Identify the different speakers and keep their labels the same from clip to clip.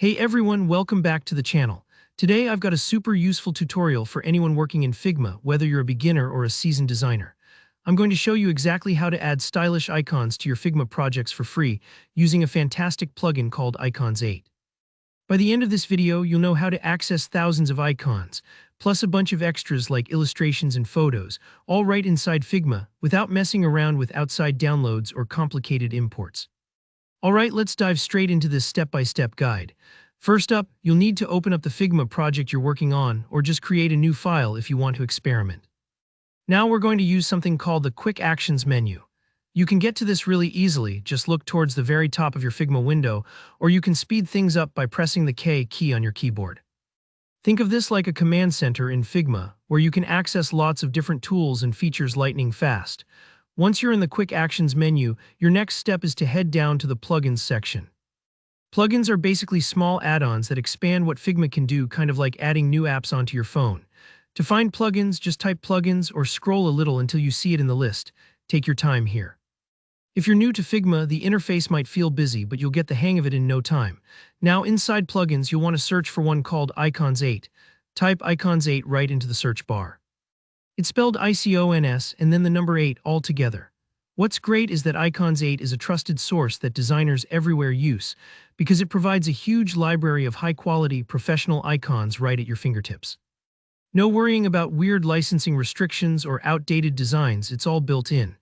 Speaker 1: Hey everyone, welcome back to the channel. Today I've got a super useful tutorial for anyone working in Figma, whether you're a beginner or a seasoned designer. I'm going to show you exactly how to add stylish icons to your Figma projects for free using a fantastic plugin called Icons 8. By the end of this video, you'll know how to access thousands of icons, plus a bunch of extras like illustrations and photos, all right inside Figma without messing around with outside downloads or complicated imports. Alright, let's dive straight into this step-by-step guide. First up, you'll need to open up the Figma project you're working on, or just create a new file if you want to experiment. Now we're going to use something called the Quick Actions menu. You can get to this really easily, just look towards the very top of your Figma window, or you can speed things up by pressing the K key on your keyboard. Think of this like a command center in Figma, where you can access lots of different tools and features lightning fast. Once you're in the Quick Actions menu, your next step is to head down to the Plugins section. Plugins are basically small add-ons that expand what Figma can do, kind of like adding new apps onto your phone. To find plugins, just type plugins or scroll a little until you see it in the list. Take your time here. If you're new to Figma, the interface might feel busy, but you'll get the hang of it in no time. Now, inside plugins, you'll want to search for one called Icons 8. Type Icons 8 right into the search bar. It's spelled ICONS and then the number 8 all together. What's great is that Icons 8 is a trusted source that designers everywhere use because it provides a huge library of high-quality, professional icons right at your fingertips. No worrying about weird licensing restrictions or outdated designs, it's all built in.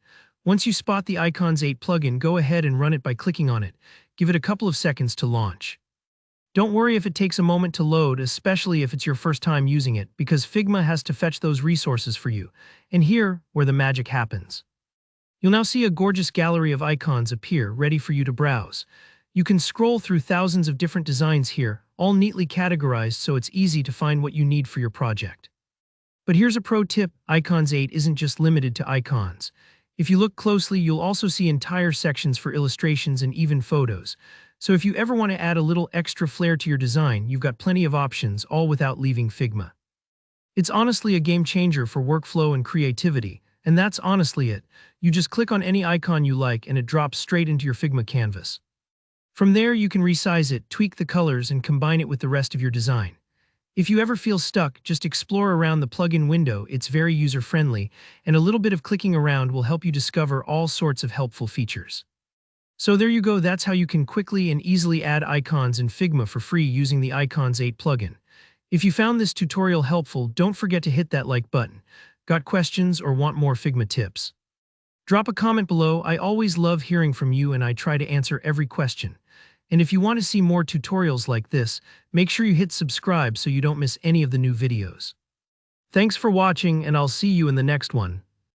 Speaker 1: Once you spot the Icons 8 plugin, go ahead and run it by clicking on it. Give it a couple of seconds to launch. Don't worry if it takes a moment to load, especially if it's your first time using it, because Figma has to fetch those resources for you. And here, where the magic happens. You'll now see a gorgeous gallery of icons appear, ready for you to browse. You can scroll through thousands of different designs here, all neatly categorized so it's easy to find what you need for your project. But here's a pro tip: Icons 8 isn't just limited to icons. If you look closely, you'll also see entire sections for illustrations and even photos. So if you ever want to add a little extra flair to your design, you've got plenty of options, all without leaving Figma. It's honestly a game changer for workflow and creativity, and that's honestly it. You just click on any icon you like and it drops straight into your Figma canvas. From there, you can resize it, tweak the colors, and combine it with the rest of your design. If you ever feel stuck, just explore around the plugin window. It's very user-friendly, and a little bit of clicking around will help you discover all sorts of helpful features. So there you go, that's how you can quickly and easily add icons in Figma for free using the Icons 8 plugin. If you found this tutorial helpful, don't forget to hit that like button. Got questions or want more Figma tips? Drop a comment below. I always love hearing from you and I try to answer every question. And if you want to see more tutorials like this, make sure you hit subscribe so you don't miss any of the new videos. Thanks for watching, and I'll see you in the next one.